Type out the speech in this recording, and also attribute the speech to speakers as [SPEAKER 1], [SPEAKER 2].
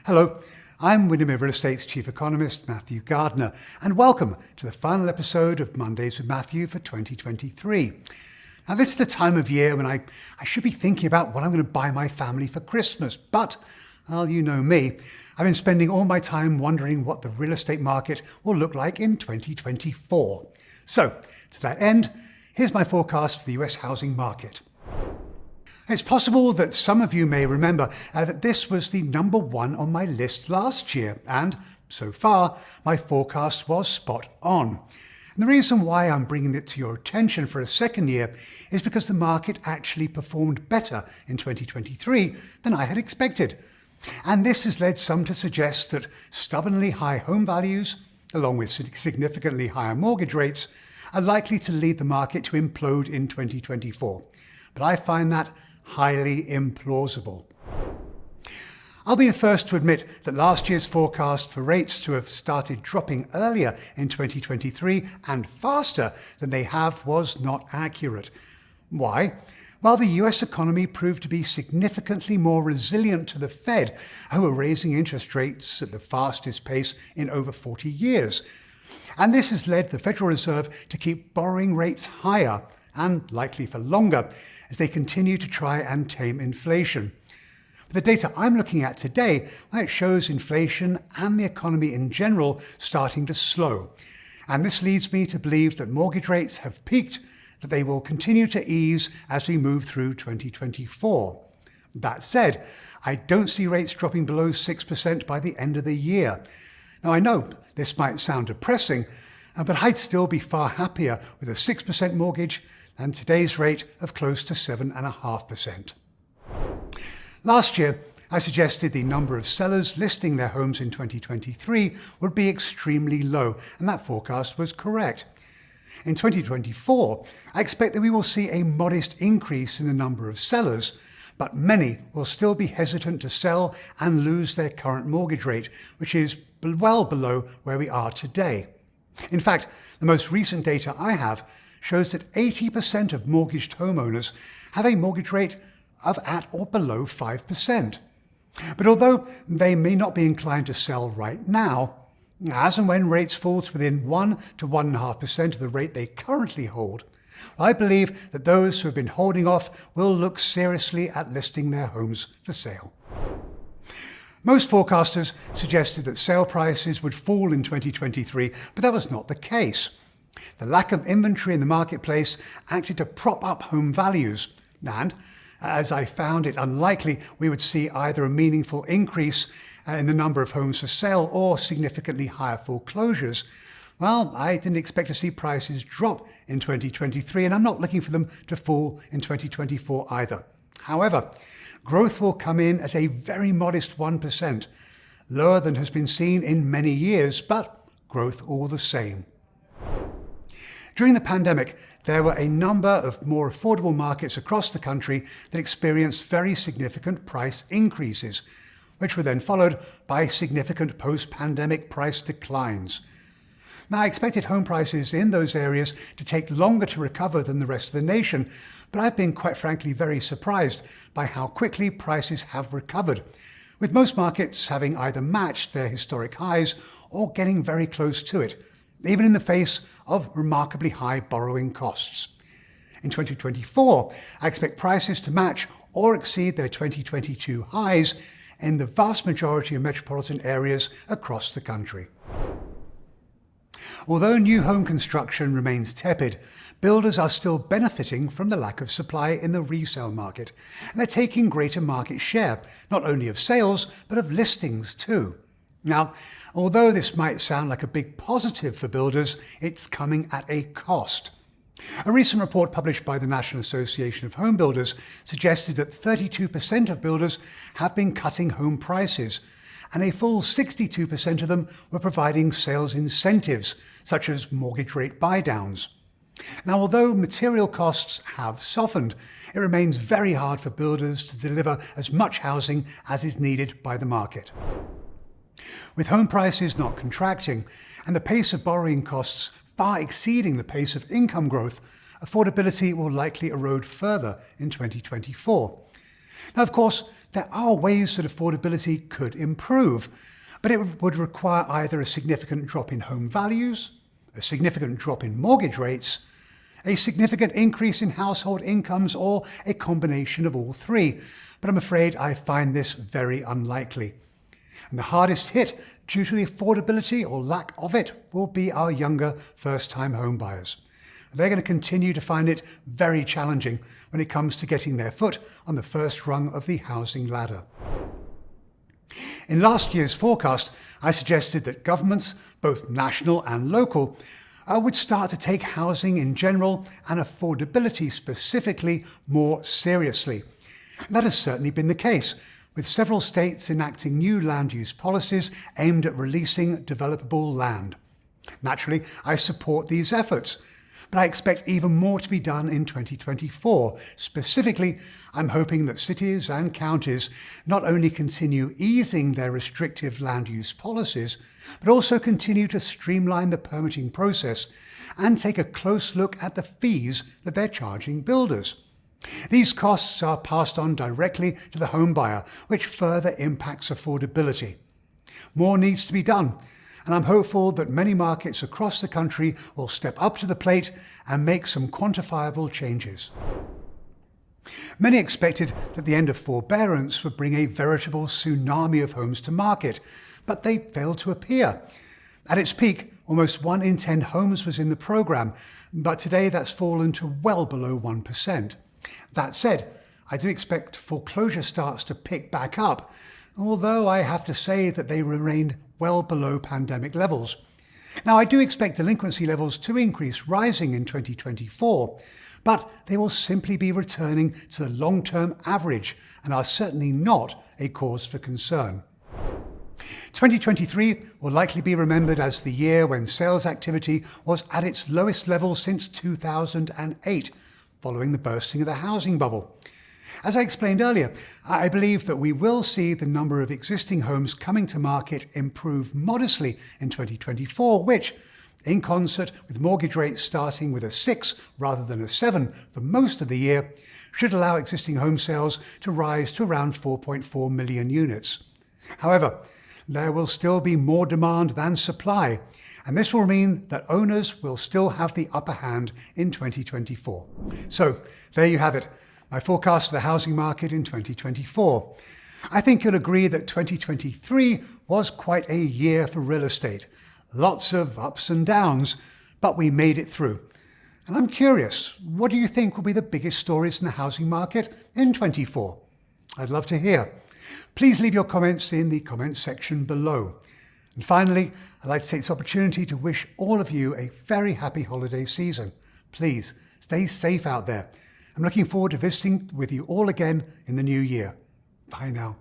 [SPEAKER 1] Hello, I'm Windermere Real Estate's Chief Economist, Matthew Gardner, and welcome to the final episode of Mondays with Matthew for 2023. Now, this is the time of year when I should be thinking about what I'm going to buy my family for Christmas, but, well, you know me, I've been spending all my time wondering what the real estate market will look like in 2024. So, to that end, here's my forecast for the US housing market. It's possible that some of you may remember that this was the number one on my list last year, and so far, my forecast was spot on. And the reason why I'm bringing it to your attention for a second year is because the market actually performed better in 2023 than I had expected. And this has led some to suggest that stubbornly high home values, along with significantly higher mortgage rates, are likely to lead the market to implode in 2024. But I find that highly implausible. I'll be the first to admit that last year's forecast for rates to have started dropping earlier in 2023 and faster than they have was not accurate. Why? Well, the US economy proved to be significantly more resilient to the Fed, who were raising interest rates at the fastest pace in over 40 years. And this has led the Federal Reserve to keep borrowing rates higher, and likely for longer, as they continue to try and tame inflation. But the data I'm looking at today, well, it shows inflation and the economy in general starting to slow. And this leads me to believe that mortgage rates have peaked, that they will continue to ease as we move through 2024. That said, I don't see rates dropping below 6% by the end of the year. Now, I know this might sound depressing, but I'd still be far happier with a 6% mortgage than today's rate of close to 7.5%. Last year, I suggested the number of sellers listing their homes in 2023 would be extremely low, and that forecast was correct. In 2024, I expect that we will see a modest increase in the number of sellers, but many will still be hesitant to sell and lose their current mortgage rate, which is well below where we are today. In fact, the most recent data I have shows that 80% of mortgaged homeowners have a mortgage rate of at or below 5%. But although they may not be inclined to sell right now, as and when rates fall to within 1 to 1.5% of the rate they currently hold, I believe that those who have been holding off will look seriously at listing their homes for sale. Most forecasters suggested that sale prices would fall in 2023, but that was not the case. The lack of inventory in the marketplace acted to prop up home values, and as I found it unlikely we would see either a meaningful increase in the number of homes for sale or significantly higher foreclosures, well, I didn't expect to see prices drop in 2023, and I'm not looking for them to fall in 2024 either. However, growth will come in at a very modest 1%, lower than has been seen in many years, but growth all the same. During the pandemic, there were a number of more affordable markets across the country that experienced very significant price increases, which were then followed by significant post-pandemic price declines. Now, I expected home prices in those areas to take longer to recover than the rest of the nation, but I've been quite frankly very surprised by how quickly prices have recovered, with most markets having either matched their historic highs or getting very close to it, even in the face of remarkably high borrowing costs. In 2024, I expect prices to match or exceed their 2022 highs in the vast majority of metropolitan areas across the country. Although new home construction remains tepid, builders are still benefiting from the lack of supply in the resale market, and they're taking greater market share, not only of sales, but of listings too. Now, although this might sound like a big positive for builders, it's coming at a cost. A recent report published by the National Association of Home Builders suggested that 32% of builders have been cutting home prices, and a full 62% of them were providing sales incentives, such as mortgage rate buy-downs. Now, although material costs have softened, it remains very hard for builders to deliver as much housing as is needed by the market. With home prices not contracting and the pace of borrowing costs far exceeding the pace of income growth, affordability will likely erode further in 2024. Now, of course, there are ways that affordability could improve, but it would require either a significant drop in home values, a significant drop in mortgage rates, a significant increase in household incomes, or a combination of all three. But I'm afraid I find this very unlikely. And the hardest hit due to the affordability or lack of it will be our younger first-time home buyers. They're going to continue to find it very challenging when it comes to getting their foot on the first rung of the housing ladder. In last year's forecast, I suggested that governments, both national and local, would start to take housing in general and affordability specifically more seriously. That has certainly been the case, with several states enacting new land use policies aimed at releasing developable land. Naturally, I support these efforts, but I expect even more to be done in 2024. Specifically, I'm hoping that cities and counties not only continue easing their restrictive land use policies, but also continue to streamline the permitting process and take a close look at the fees that they're charging builders. These costs are passed on directly to the home buyer, which further impacts affordability. More needs to be done, and I'm hopeful that many markets across the country will step up to the plate and make some quantifiable changes. Many expected that the end of forbearance would bring a veritable tsunami of homes to market, but they failed to appear. At its peak, almost 1 in 10 homes was in the programme, but today that's fallen to well below 1%. That said, I do expect foreclosure starts to pick back up, although I have to say that they remained well below pandemic levels. Now, I do expect delinquency levels to increase, rising in 2024, but they will simply be returning to the long-term average and are certainly not a cause for concern. 2023 will likely be remembered as the year when sales activity was at its lowest level since 2008, following the bursting of the housing bubble. As I explained earlier, I believe that we will see the number of existing homes coming to market improve modestly in 2024, which, in concert with mortgage rates starting with a 6 rather than a 7 for most of the year, should allow existing home sales to rise to around 4.4 million units. However, there will still be more demand than supply, and this will mean that owners will still have the upper hand in 2024. So, there you have it, my forecast for the housing market in 2024. I think you'll agree that 2023 was quite a year for real estate. Lots of ups and downs, but we made it through. And I'm curious, what do you think will be the biggest stories in the housing market in 24? I'd love to hear. Please leave your comments in the comments section below. And finally, I'd like to take this opportunity to wish all of you a very happy holiday season. Please stay safe out there. I'm looking forward to visiting with you all again in the new year. Bye now.